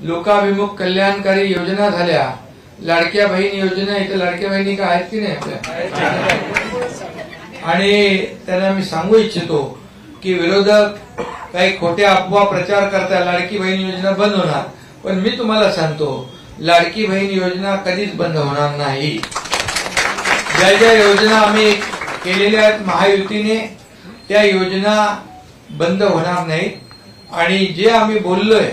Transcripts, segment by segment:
लोकाभिमुख कल्याणकारी योजना झाल्या, लाडक्या बहीण योजना, इथे लाडक्या बहिणी का आहेत की नाही आपल्या, आणि त्यांना मी सांगू इच्छितो की विरोधक काही खोट्या अफवा प्रचार करतात, लाडकी बहीण योजना बंद होणार, पण मी तुम्हाला सांगतो लाडकी बहीण योजना कधीच बंद होणार नाही। ज्या ज्या योजना आम्ही केलेल्या आहेत महायुतीने त्या योजना बंद होणार नाहीत आणि जे आम्ही बोललोय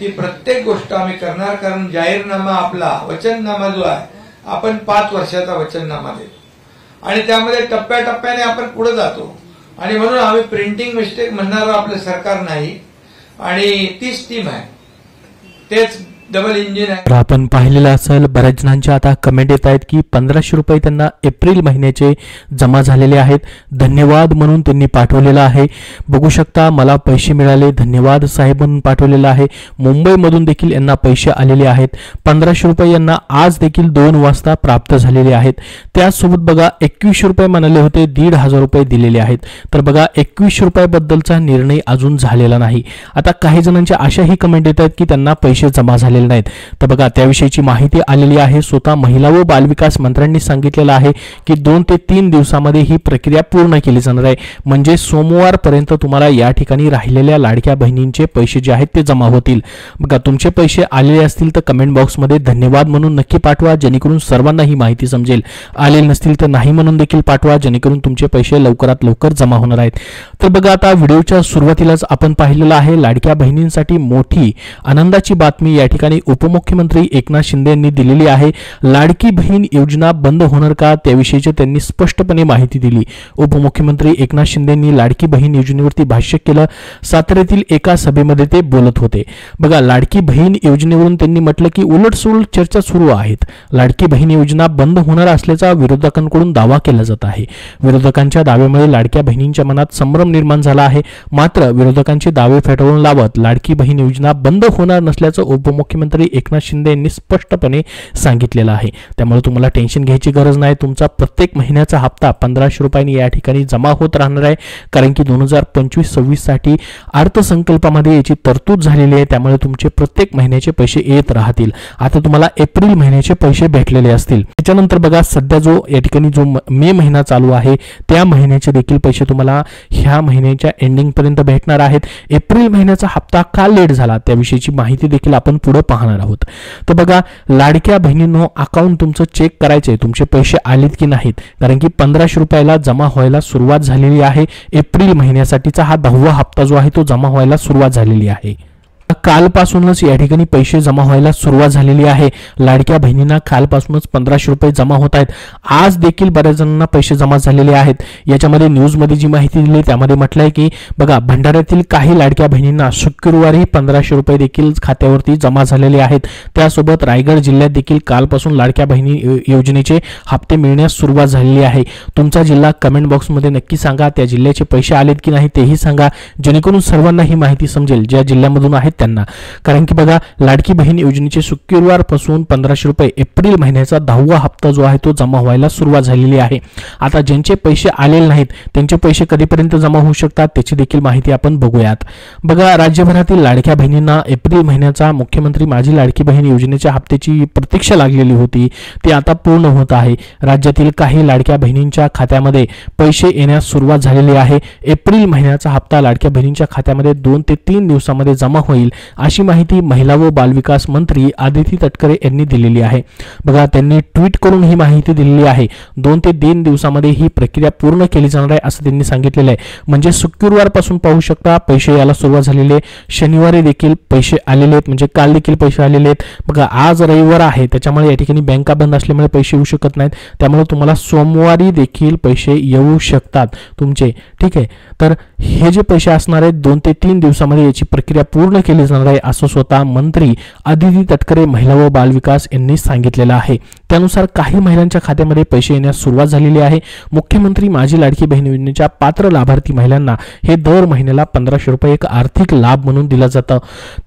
ती प्रत्येक गोष्ट आम्ही करणार, कारण जाहीरनामा आपला वचननामा जो आहे आपण 5 वर्षाचा वचननामा देतो आणि त्यामध्ये टप्प्याटप्प्याने आपण पुढे जातो आणि म्हणून आम्ही प्रिंटिंग मिस्टेक म्हणणारं आपलं सरकार नाही आणि तीच टीम आहे, तेच डबल इंजिन आहे। आपण पाहिलेलं असेल बऱ्याच जणांच्या आता कमेंट येत आहेत की 1500 रुपये त्यांना एप्रिल महिन्याचे जमा झालेले आहेत, धन्यवाद म्हणून त्यांनी पाठवलेलं आहे। बघू शकता मला पैसे मिळाले, धन्यवाद साहेब म्हणून पाठवलेलं आहे। मुंबईमधून देखील यांना पैसे आलेले आहेत, 1500 रुपये यांना आज देखील 2 वाजता प्राप्त झालेले आहेत। त्यासोबत बघा 2100 रुपये म्हणाले होते, 1500 रुपये दिलेले आहेत, तर बघा 2100 रुपयाबद्दलचा निर्णय अजून झालेला नाही। आता काही जणांच्या अशाही कमेंट येत आहेत की त्यांना पैसे जमा झालेले नाहीत, तर बघा त्याविषयीची माहिती आलेली आहे। स्वतः महिला व बालविकास मंत्र्यांनी सांगितलेलं आहे की 2 ते 3 दिवसामध्ये ही प्रक्रिया पूर्ण केली जाणार आहे, म्हणजे सोमवारपर्यंत तुम्हाला या ठिकाणी राहिलेल्या लाडक्या बहिणींचे पैसे जे आहेत ते जमा होतील। बघा तुमचे पैसे आलेले असतील तर कमेंट बॉक्समध्ये धन्यवाद म्हणून नक्की पाठवा, जेणेकरून सर्वांना ही माहिती समजेल। आले नसतील तर नाही म्हणून देखील पाठवा, जेणेकरून तुमचे पैसे लवकरात लवकर जमा होणार आहेत। तर बघा आता व्हिडिओच्या सुरुवातीलाच आपण पाहिलेलं आहे लाडक्या बहिणींसाठी मोठी आनंदाची बातमी या ठिकाणी उपमुख्यमंत्री एकनाथ शिंदे यांनी दिलेली आहे। लाडकी बहीण योजना बंद होणार का त्याविषयीचे त्यांनी स्पष्टपणे माहिती दिली। उपमुख्यमंत्री एकनाथ शिंदे यांनी लाडकी बहीण योजनेवरती भाष्य केलं, साताऱ्यातील एका सभेमध्ये ते बोलत होते। बघा लाडकी बहीण योजनेवरून त्यांनी म्हटलं की उलटसुलट चर्चा सुरू आहेत, लाडकी बहीण योजना बंद होणार असल्याचा विरोधकांकडून दावा केला जात आहे। विरोधकांच्या दाव्यामुळे लाडक्या बहिणींच्या मनात संभ्रम निर्माण झाला आहे, मात्र विरोधकांचे दावे फेटाळून लावत लाडकी बहीण योजना बंद होणार नसल्याचं उपमुख्यमंत्री एकनाथ शिंदे यांनी स्पष्टपणे सांगितलेलं आहे। त्यामुळे तुम्हाला टेन्शन घ्यायची गरज नाही, तुमचा प्रत्येक महिन्याचा हप्ता 1500 रुपयांनी या ठिकाणी जमा होत राहणार आहे, कारण की 2025-26 साठी अर्थसंकल्पामध्ये याची तरतूद झालेली आहे। त्यामुळे तुमचे प्रत्येक महिन्याचे पैसे येत राहतील। आता तुम्हाला एप्रिल महिन्याचे पैसे भेटलेले असतील, त्याच्यानंतर बघा सध्या जो या ठिकाणी जो मे महिना चालू आहे त्या महिन्याचे देखील पैसे तुम्हाला ह्या महिन्याच्या एंडिंग पर्यंत भेटणार आहेत। एप्रिल महिन्याचा हप्ता का लेट झाला त्याविषयीची माहिती देखील आपण पुढे पाहणार आहोत। तर बघा लाडक्या बहिणींनो अकाउंट तुमचं चेक करायचंय, तुमचे पैसे आलेत की नाहीत, कारण की 1500 रुपयाला जमा व्हायला सुरुवात झालेली आहे। एप्रिल महिन्यासाठीचा हा 10वा हप्ता जो आहे तो जमा व्हायला सुरुवात झालेली आहे। कालपासूनच या ठिकाणी पैसे जमा व्हायला सुरुवात झालेली आहे। लाडक्या बहिणींना कालपासूनच 1500 रुपये जमा होत आहेत। आज देखील बऱ्याच जणांना पैसे जमा झालेले आहेत। याच्यामध्ये न्यूजमध्ये जी माहिती दिली त्यामध्ये म्हटलंय की बघा भंडाऱ्यातील काही लाडक्या बहिणींना शुक्रवारी 1500 रुपये देखील खात्यावरती जमा झालेले आहेत। त्यासोबत रायगड जिल्ह्यात देखील कालपासून लाडक्या बहिणी योजनेचे हप्ते मिळण्यास सुरुवात झालेली आहे। तुमचा जिल्हा कमेंट बॉक्समध्ये नक्की सांगा, त्या जिल्ह्याचे पैसे आलेत की नाही तेही सांगा, जेणेकरून सर्वांना ही माहिती समजेल ज्या जिल्ह्यामधून आहेत त्यांना। कारण की बघा लाडकी बहीण योजनेचे शुक्रवारपासून 1500 रुपये एप्रिल महिन्याचा 10वा हप्ता जो आहे तो जमा व्हायला सुरुवात झालेली आहे। आता ज्यांचे पैसे आलेले नाहीत त्यांचे पैसे कधीपर्यंत जमा होऊ शकतात त्याची देखील माहिती आपण बघूयात। बघा राज्यभरातील लाडक्या बहिणींना एप्रिल महिन्याचा मुख्यमंत्री माझी लाडकी बहीण योजनेच्या हप्त्याची प्रतीक्षा लागलेली होती, ती आता पूर्ण होत आहे। राज्यातील काही लाडक्या बहिणींच्या खात्यामध्ये पैसे येण्यास सुरुवात झालेली आहे। एप्रिल महिन्याचा हप्ता लाडक्या बहिणींच्या खात्यामध्ये 2 ते 3 दिवसामध्ये जमा होईल, अशी माहिती महिला व बालविकास मंत्री आदिती तटकरे यांनी दिलेली आहे। बघा त्यांनी ट्विट करून ही माहिती दिलेली आहे। 2 ते 3 दिवसामध्ये ही प्रक्रिया पूर्ण केली जाणार आहे असं त्यांनी सांगितलेलं आहे। म्हणजे शुक्रवारपासून पाहू शकता पैसे यायला सुरुवात झालेली आहे, शनिवारी देखील पैसे आलेले आहेत, म्हणजे काल देखील पैसे आलेले आहेत। बघा आज रविवार आहे त्याच्यामुळे या ठिकाणी बँका बंद असल्यामुळे पैसे येऊ शकत नाहीत, त्यामुळे तुम्हाला सोमवारी देखील पैसे येऊ शकतात तुमचे, ठीक आहे। तर हे जे पैसे असणार आहेत 2 ते 3 दिवसामध्ये याची प्रक्रिया पूर्ण केली जाणार आहे असं स्वतः मंत्री आदिती तटकरे महिला व बालविकास यांनी सांगितलेलं आहे। त्यानुसार काही महिलांच्या खात्यामध्ये पैसे येण्यास सुरुवात झालेली आहे. मुख्यमंत्री माझी लाडकी बहीण योजनेच्या पात्र लाभार्थी महिलांना हे दर महिन्याला 1500 रुपये एक आर्थिक लाभ म्हणून दिला जातं.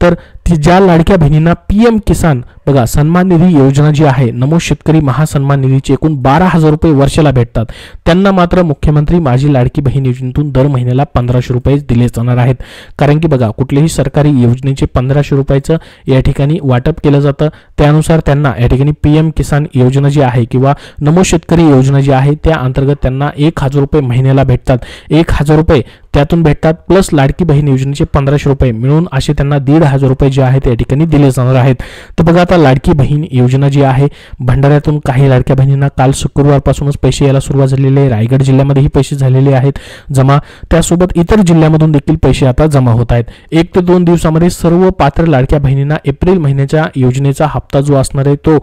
तर ज्या लाडक्या बहिणींना पीएम किसान बघा सन्मान निधी योजना जी आहे, नमो शेतकरी महासन्मान निधीचे एकूण 12,000 रुपये वर्षाला भेटतात, त्यांना मात्र मुख्यमंत्री माझी लाडकी बहीण योजनेतून दर महिन्याला 1500 रुपये दिले जाणार आहेत. कारण की बघा कुठल्याही सरकारी योजनेचे 1500 रुपयाचं या ठिकाणी वाटप केलं जातं. त्यानुसार त्यांना या ठिकाणी पीएम किसान योजना जी आहे किंवा नमो शेतकरी योजना जी आहे त्या अंतर्गत त्यांना 1000 रुपये महिन्याला भेटतात. 1000 रुपये त्यातून भेटतात प्लस लाडकी बहीण योजनेचे 1500 रुपये मिळून असे त्यांना 1500 रुपये जे आहेत या ठिकाणी दिले जाणार आहेत. तर बघा आता लाडकी बहीण योजना जी आहे, भंडाऱ्यातून काही लाडक्या बहिणींना काल शुक्रवारपासूनच पैसे यायला सुरुवात झालेली आहे. रायगड जिल्ह्यामध्येही पैसे झालेले आहेत जमा. त्यासोबत इतर जिल्ह्यामधून देखील पैसे आता जमा होत आहेत. 1 ते 2 दिवसामध्ये सर्व पात्र लाडक्या बहिणींना एप्रिल महिन्याच्या योजनेचा हप्ता जो असणार आहे तो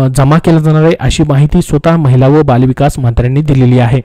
जमा केला जाणार आहे, अशी माहिती स्वतः महिला व बालविकास मंत्र्यांनी दिलेली आहे.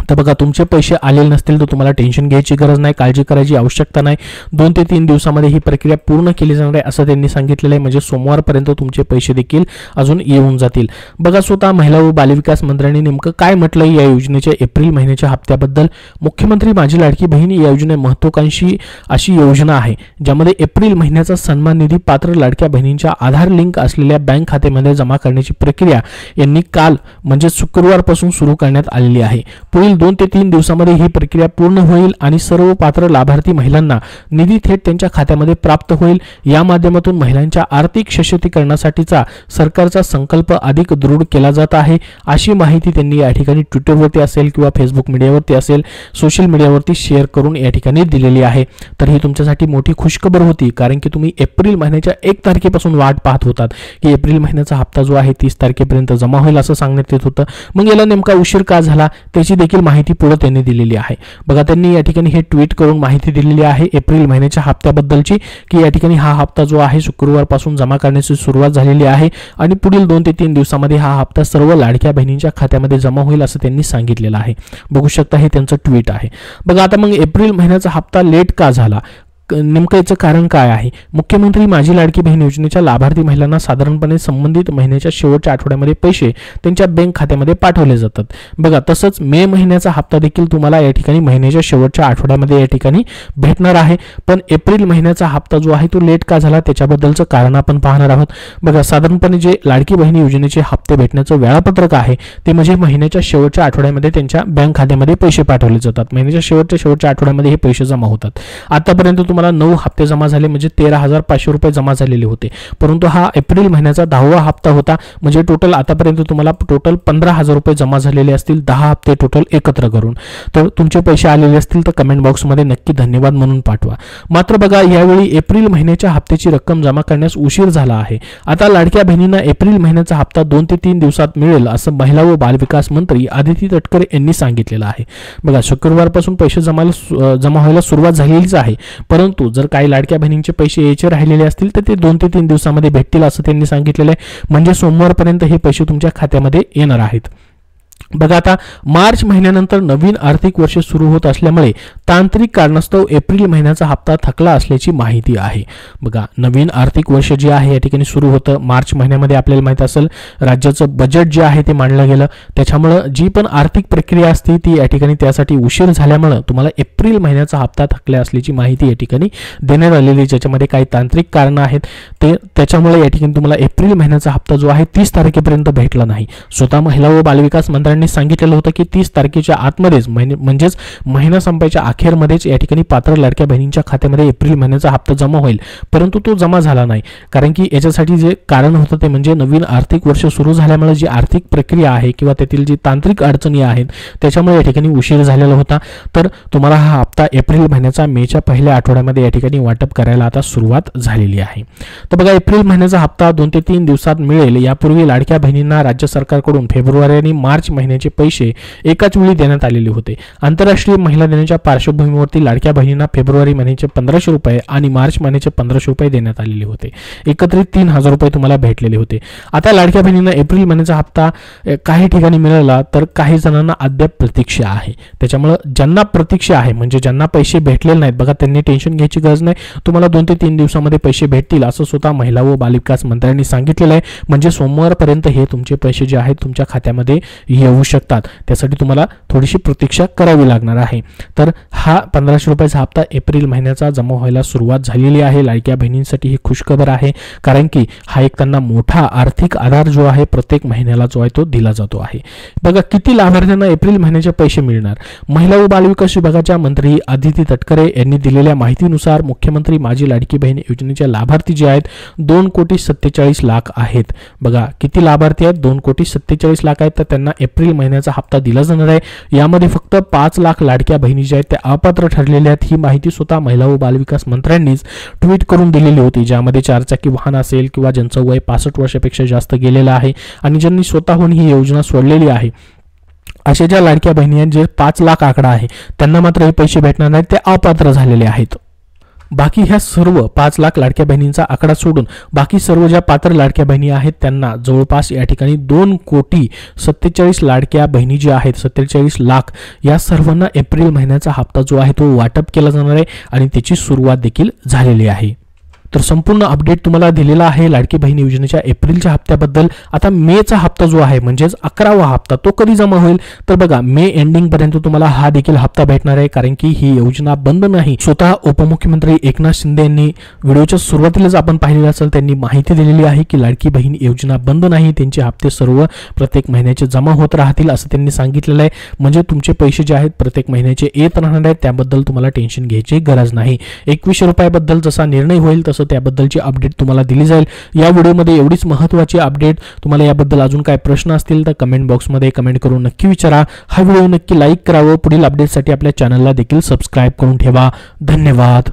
तर बघा तुमचे पैसे आलेले नसतील तर तुम्हाला टेन्शन घ्यायची गरज नाही, काळजी करायची आवश्यकता नाही. 2 ते 3 दिवसामध्ये ही प्रक्रिया पूर्ण केली जाणार आहे असं त्यांनी सांगितलेलं आहे. म्हणजे सोमवारपर्यंत तुमचे पैसे देखील अजून येऊन जातील. बघा स्वतः महिला व बालविकास मंत्र्यांनी नेमकं काय म्हटलं या योजनेच्या एप्रिल महिन्याच्या हप्त्याबद्दल. मुख्यमंत्री माझी लाडकी बहीण या योजने महत्त्वाकांक्षी अशी योजना आहे ज्यामध्ये एप्रिल महिन्याचा सन्मान निधी पात्र लाडक्या बहिणींच्या आधार लिंक असलेल्या बँक खात्यामध्ये जमा करण्याची प्रक्रिया यांनी काल म्हणजे शुक्रवारपासून सुरू करण्यात आलेली आहे. पुढील 2 ते 3 दिवसामध्ये ही प्रक्रिया पूर्ण होईल आणि सर्व पात्र लाभार्थी महिलांना निधी थेट त्यांच्या खात्यामध्ये प्राप्त होईल. या माध्यमातून महिलांच्या आर्थिक सशक्तीकरणासाठीचा सरकारचा संकल्प अधिक दृढ केला जात आहे, अशी माहिती त्यांनी या ठिकाणी ट्विटरवरती असेल किंवा फेसबुक मीडियावरती असेल, सोशल मीडियावरती शेअर करून या ठिकाणी दिलेली आहे. तर ही तुमच्यासाठी मोठी खुशखबर होती, कारण की तुम्ही एप्रिल महिन्याच्या 1 तारखेपासून वाट पाहत होतात की एप्रिल महिन्याचा हप्ता जो आहे 30 तारखेपर्यंत जमा होईल असं सांगण्यात येत होतं. मग याला नेमका उशीर का झाला त्याची देखील माहिती पुढे त्यांनी दिलेली आहे. बघा त्यांनी या ठिकाणी हे ट्विट करून माहिती दिलेली आहे एप्रिल महिन्याच्या हप्त्याबद्दलची, की या ठिकाणी हा हप्ता जो आहे शुक्रवारपासून जमा करण्याची सुरुवात झालेली आहे आणि पुढील 2 ते 3 दिवसामध्ये हा हप्ता सर्व लाडक्या बहिणींच्या खात्यामध्ये जमा होईल असं त्यांनी सांगितलेलं आहे. बघू शकता हे त्यांचं ट्विट आहे. बघा आता मग एप्रिल महिन्याचा हप्ता लेट का झाला, नेमकं याचं कारण काय आहे. मुख्यमंत्री माझी लाडकी बहीण योजनेच्या लाभार्थी महिलांना साधारणपणे संबंधित महिन्याच्या शेवटच्या आठवड्यामध्ये पैसे त्यांच्या बँक खात्यामध्ये पाठवले जातात. बघा तसंच मे महिन्याचा हप्ता देखील तुम्हाला या ठिकाणी महिन्याच्या शेवटच्या आठवड्यामध्ये या ठिकाणी भेटणार आहे. पण एप्रिल महिन्याचा हप्ता जो आहे तो लेट का झाला त्याच्याबद्दलचं कारण आपण पाहणार आहोत. बघा साधारणपणे जे लाडकी बहीण योजनेचे हप्ते भेटण्याचं वेळापत्रक आहे ते म्हणजे महिन्याच्या शेवटच्या आठवड्यामध्ये त्यांच्या बँक खात्यामध्ये पैसे पाठवले जातात. महिन्याच्या शेवटच्या आठवड्यामध्ये हे पैसे जमा होतात. आतापर्यंत तुम्हाला 9 हप्ते जमा झाले म्हणजे 13,500 रुपये जमा झालेले होते. परंतु हा एप्रिल महिन्याचा 10वा हप्ता होता, म्हणजे टोटल आतापर्यंत तुम्हाला टोटल 15,000 रुपये जमा झालेले असतील 10 हप्ते टोटल एकत्र करून. तर तुमचे पैसे आलेले असतील तर कमेंट बॉक्समध्ये नक्की धन्यवाद म्हणून पाठवा. मात्र बघा यावेळी एप्रिल महिन्याच्या हप्त्याची रक्कम जमा करण्यास उशीर झाला आहे. आता लाडक्या बहिणींना एप्रिल महिन्याचा हप्ता 2 ते 3 दिवसात मिळेल असं महिला व बालविकास मंत्री आदिती तटकरे यांनी सांगितलेलं आहे. बघा शुक्रवारपासून पैसे जमा व्हायला सुरुवात झालेलीच आहे, परंतु जर काही लाडक्या बहिणींचे पैसे यायचे राहिलेले असतील तर ते 2 ते 3 दिवसामध्ये भेटतील असं त्यांनी सांगितलेलं आहे. म्हणजे सोमवारपर्यंत हे पैसे तुमच्या खात्यामध्ये येणार आहेत. बघा आता मार्च महिन्यानंतर नवीन आर्थिक वर्ष सुरू होत असल्यामुळे तांत्रिक कारणास्तव एप्रिल महिन्याचा हप्ता थकला असल्याची माहिती आहे. बघा नवीन आर्थिक वर्ष जे आहे या ठिकाणी सुरू होतं मार्च महिन्यामध्ये. आपल्याला माहिती असेल राज्याचं बजेट जे आहे ते मांडलं गेलं, त्याच्यामुळं जी पण आर्थिक प्रक्रिया असते ती या ठिकाणी त्यासाठी उशीर झाल्यामुळं तुम्हाला एप्रिल महिन्याचा हप्ता थकला असल्याची माहिती या ठिकाणी देण्यात आलेली, ज्याच्यामध्ये काही तांत्रिक कारणं आहेत ते त्याच्यामुळे या ठिकाणी तुम्हाला एप्रिल महिन्याचा हप्ता जो आहे 30 तारखेपर्यंत भेटला नाही. स्वतः महिला व बालविकास मंत्र्यांनी सांगितलेलं होतं की 30 तारखेच्या आतमध्येच म्हणजेच महिना संपायच्या अखेरमध्येच या ठिकाणी पात्र लाडक्या बहिणींच्या खात्यामध्ये एप्रिल महिन्याचा हप्ता जमा होईल, परंतु तो जमा झाला नाही. कारण की याच्यासाठी जे कारण होतं ते म्हणजे नवीन आर्थिक वर्ष सुरू झाल्यामुळे जी आर्थिक प्रक्रिया आहे किंवा त्यातील जी तांत्रिक अडचणी आहेत त्याच्यामुळे या ठिकाणी उशीर झालेला होता. तर तुम्हाला हा हप्ता एप्रिल महिन्याचा मेच्या पहिल्या आठवड्यामध्ये या ठिकाणी वाटप करायला आता सुरुवात झालेली आहे. तर बघा एप्रिल महिन्याचा हप्ता 2 ते 3 दिवसात मिळेल. यापूर्वी लाडक्या बहिणींना राज्य सरकारकडून फेब्रुवारी आणि मार्च महिन्याचे पैसे एकाच वेळी देण्यात आलेले होते. आंतरराष्ट्रीय महिला दिनाच्या पार्श्वभूमीवरती लाडक्या बहिणींना फेब्रुवारी महिन्याचे 1500 रुपये आणि मार्च महिन्याचे 1500 रुपये देण्यात आलेले होते. एकत्रित 3000 रुपये तुम्हाला भेटलेले होते. आता लाडक्या बहिणींना एप्रिल महिन्याचा हप्ता काही ठिकाणी मिळाला तर काही जणांना अद्याप प्रतीक्षा आहे. त्याच्यामुळे ज्यांना प्रतीक्षा आहे म्हणजे ज्यांना पैसे भेटलेले नाहीत बघा, त्यांनी टेन्शन घ्यायची गरज नाही. तुम्हाला 2 ते 3 दिवसामध्ये पैसे भेटतील असं स्वतः महिला व बालविकास मंत्र्यांनी सांगितलेलं आहे. म्हणजे सोमवारपर्यंत हे तुमचे पैसे जे आहेत तुमच्या खात्यामध्ये येऊ शकतात. त्यासाठी तुम्हाला थोडीशी प्रतीक्षा करावी लागणार आहे. तर हा 1500 रुपयाचा हप्ता एप्रिल महिन्याचा जमा व्हायला सुरुवात झालेली आहे. लाडक्या बहिणींसाठी ही खुशखबर आहे, कारण की हा एक त्यांना मोठा आर्थिक आधार जो आहे प्रत्येक महिन्याला जो आहे तो दिला जातो आहे. बघा किती लाभार्थ्यांना एप्रिल महिन्याचे पैसे मिळणार. महिला व बालविकास विभागाच्या मंत्री आदिती तटकरे यांनी दिलेल्या माहितीनुसार मुख्यमंत्री माझी लाडकी बहीण योजनेचे लाभार्थी जे आहेत 2,47,00,000 आहेत. बघा किती लाभार्थी आहेत, 2,47,00,000 आहेत. तर त्यांना एप्रिल महिन्याचा हप्ता दिला जाणार आहे. यामध्ये फक्त 5 लाख लाडक्या बहिणी ज्या आहेत त्या अपात्र ठरलेल्या आहेत. ही माहिती स्वतः महिला व बालविकास मंत्र्यांनीच ट्विट करून दिलेली होती, ज्यामध्ये 4 चाकी वाहन असेल किंवा ज्यांचं वय 65 वर्षापेक्षा जास्त गेलेलं आहे आणि ज्यांनी स्वतःहून ही योजना सोडलेली आहे अशा ज्या लाडक्या बहिणी आहेत जे 5 लाख आकडा आहे त्यांना मात्र हे पैसे भेटणार नाहीत, ते अपात्र झालेले आहेत. बाकी ह्या सर्व 5 लाख लाडक्या बहिणींचा आकडा सोडून बाकी सर्व ज्या पात्र लाडक्या बहिणी आहेत त्यांना जवळपास या ठिकाणी 2,47,00,000 लाडक्या बहिणी ज्या आहेत 47 लाख या सर्वांना एप्रिल महिन्याचा हप्ता जो आहे तो वाटप केला जाणार आहे आणि त्याची सुरुवात देखील झालेली आहे. तर संपूर्ण अपडेट तुम्हाला दिलेला आहे लाडकी बहीण योजनेच्या एप्रिलच्या हप्त्याबद्दल. आता मेचा हप्ता जो आहे म्हणजेच 11वा हप्ता तो कधी जमा होईल तर बघा मे एंडिंग पर्यंत तुम्हाला हा देखील हप्ता भेटणार आहे, कारण की ही योजना बंद नाही. स्वतः उपमुख्यमंत्री एकनाथ शिंदे यांनी व्हिडिओच्या सुरुवातीलाच आपण पाहिलेलं असेल त्यांनी माहिती दिलेली आहे की लाडकी बहीण योजना बंद नाही, त्यांचे हप्ते सर्व प्रत्येक महिन्याचे जमा होत राहतील असं त्यांनी सांगितलेलं आहे. म्हणजे तुमचे पैसे जे आहेत प्रत्येक महिन्याचे येत राहणार आहेत, त्याबद्दल तुम्हाला टेन्शन घ्यायची गरज नाही. 2100 रुपयाबद्दल जसा निर्णय होईल तसं त्याबद्दलची अपडेट तुम्हाला दिली जाईल. या व्हिडिओमध्ये एवढीच महत्त्वाची अपडेट. तुम्हाला याबद्दल अजून काय प्रश्न असतील तर कमेंट बॉक्समध्ये कमेंट करून नक्की विचारा. हा व्हिडिओ नक्की लाईक करावा. पुढील अपडेटसाठी आपल्या चॅनलला देखील सबस्क्राईब करून ठेवा. धन्यवाद.